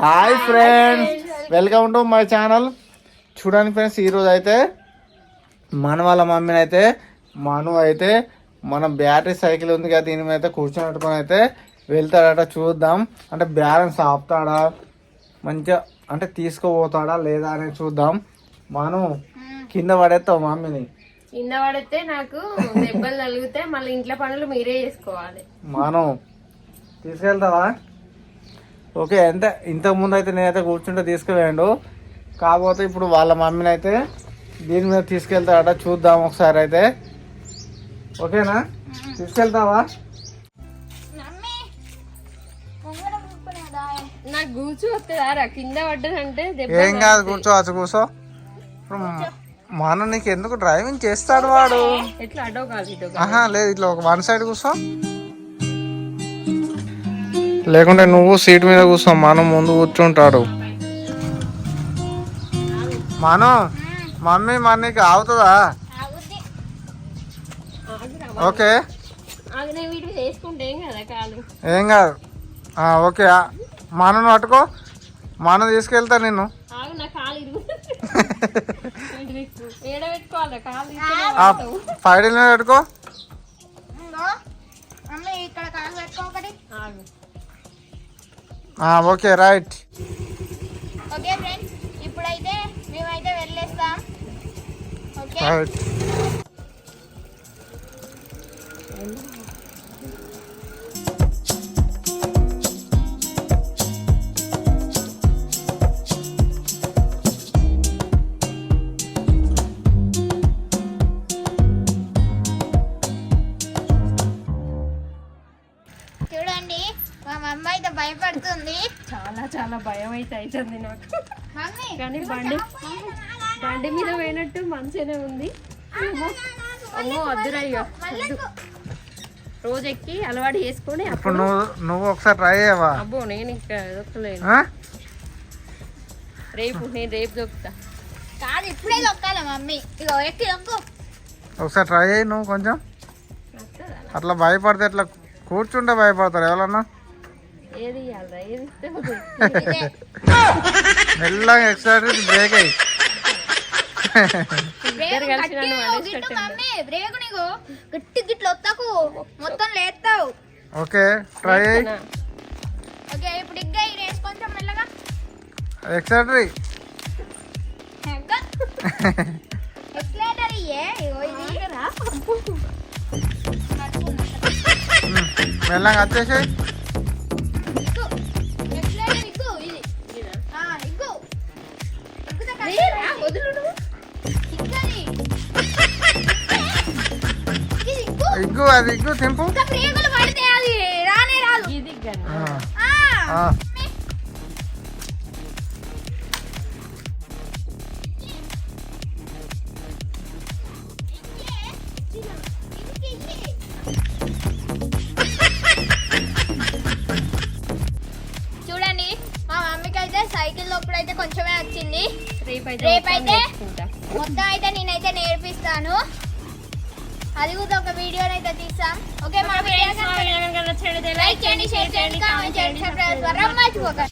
Hi friends, welcome to my channel. చూడండి friends, ఈరోజు అయితే మన వాళ్ళ మమ్మీని అయితే మను అయితే మన బ్యాటరీ సైకిల్ ఉంది కదా, దీని మీద అయితే కూర్చోబెట్టుకొని అయితే వెళ్తాడట. చూద్దాం, అంటే బ్యాలెన్స్ ఆపుతాడా, మంచిగా అంటే తీసుకుపోతాడా లేదా అనేది చూద్దాం. మను కింద పడేస్తావు మమ్మీని. కింద పడితే నాకు దెబ్బలు తగిలితే మళ్ళీ ఇంట్లో పనులు మీరే చేసుకోవాలి. మను తీసుకెళ్తావా? ఓకే, అంటే ఇంతకుముందు అయితే నేనైతే కూర్చుంటే తీసుకువేయండు, కాకపోతే ఇప్పుడు వాళ్ళ మమ్మీని అయితే దీని మీద తీసుకెళ్తాడట. చూద్దాం ఒకసారి అయితే. ఓకేనా, తీసుకెళ్తావా? నాకు కూర్చోవస్తుందారా? కింద పడ్డదంటే ఏం కాదు, కూర్చోవచ్చు, కూర్చో. ఇప్పుడు మనం నీకు ఎందుకు డ్రైవింగ్ చేస్తాడు వాడు. ఎట్లా అడో కాదు? ఆహా లేదు, ఇట్లా ఒక వన్ సైడ్ కూర్చో, లేకుంటే నువ్వు సీట్ మీద కూర్చో, మనం ముందు కూర్చుంటాడు. మనం మమ్మీ మనకి అవుతుందా? ఓకే, ఏం కాదు. ఓకే, మనం పట్టుకో, మనం తీసుకెళ్తా నిన్ను. పైడల్ మీద పెట్టుకో. Okay right. ఓకే ఫ్రెండ్స్, ఇప్పుడైతే మేమైతే వెళ్ళేస్తాం. Okay right. చూడండి, మా మమ్మ అయితే భయపడుతుంది. చాలా చాలా భయం అయితే అవుతుంది నాకు. మమ్మీ కానీ బండి మీద పోయినట్టు మంచిగానే ఉంది. అమ్మో వద్దురయ్యో, రోజు ఎక్కి అలవాటు చేసుకొని ఇప్పుడు నువ్వు ఒకసారి ట్రై చేయవా? అబ్బో నేను ఇంకా దొక్కలేను. నేను రేపు దొక్కుతా. కాదు, ఇప్పుడే దొక్కాల మమ్మీ. ఇగో ఎక్కి దొక్కు. ఒకసారి ట్రై చేయి నువ్వు కొంచెం. అట్లా భయపడితే ఎట్లా కూర్చుంటే భయపడతారు ఎవరన్నా. ఏది ఇవ్వాలరా? ఏది మెల్లగా ఎక్సైట్ బ్రేక్ అయ్యి. మమ్మీ బ్రేక్ నీకు గట్టి గిట్లు వస్తాకు, మొత్తం లేస్తావు. ఓకే ట్రై అయ్యి. ఓకే, ఇప్పుడు ఇగ్గా రేస్ కొంచెం మెల్లగా ఎక్సైటరీ. ఎక్సలేటర్ ఇయ్యే. ఇగో ఇది మెల్లగా వచ్చేసి. ఇగ్గు, అది ఇగ్గు తెంపు. చూడండి, మా మమ్మీకి అయితే సైకిల్ లోపలైతే కొంచెమే వచ్చింది. రేపైతే మొత్తం అయితే నేనైతే నేర్పిస్తాను. అది కూడా ఒక వీడియోనైతే తీస్తాం. ఓకే, మా వీడియో లైక్ చేయండి, షేర్ చేయండి, కామెంట్ చేయండి, సబ్స్క్రైబ్ చేసుకోవడం మర్చిపోకండి.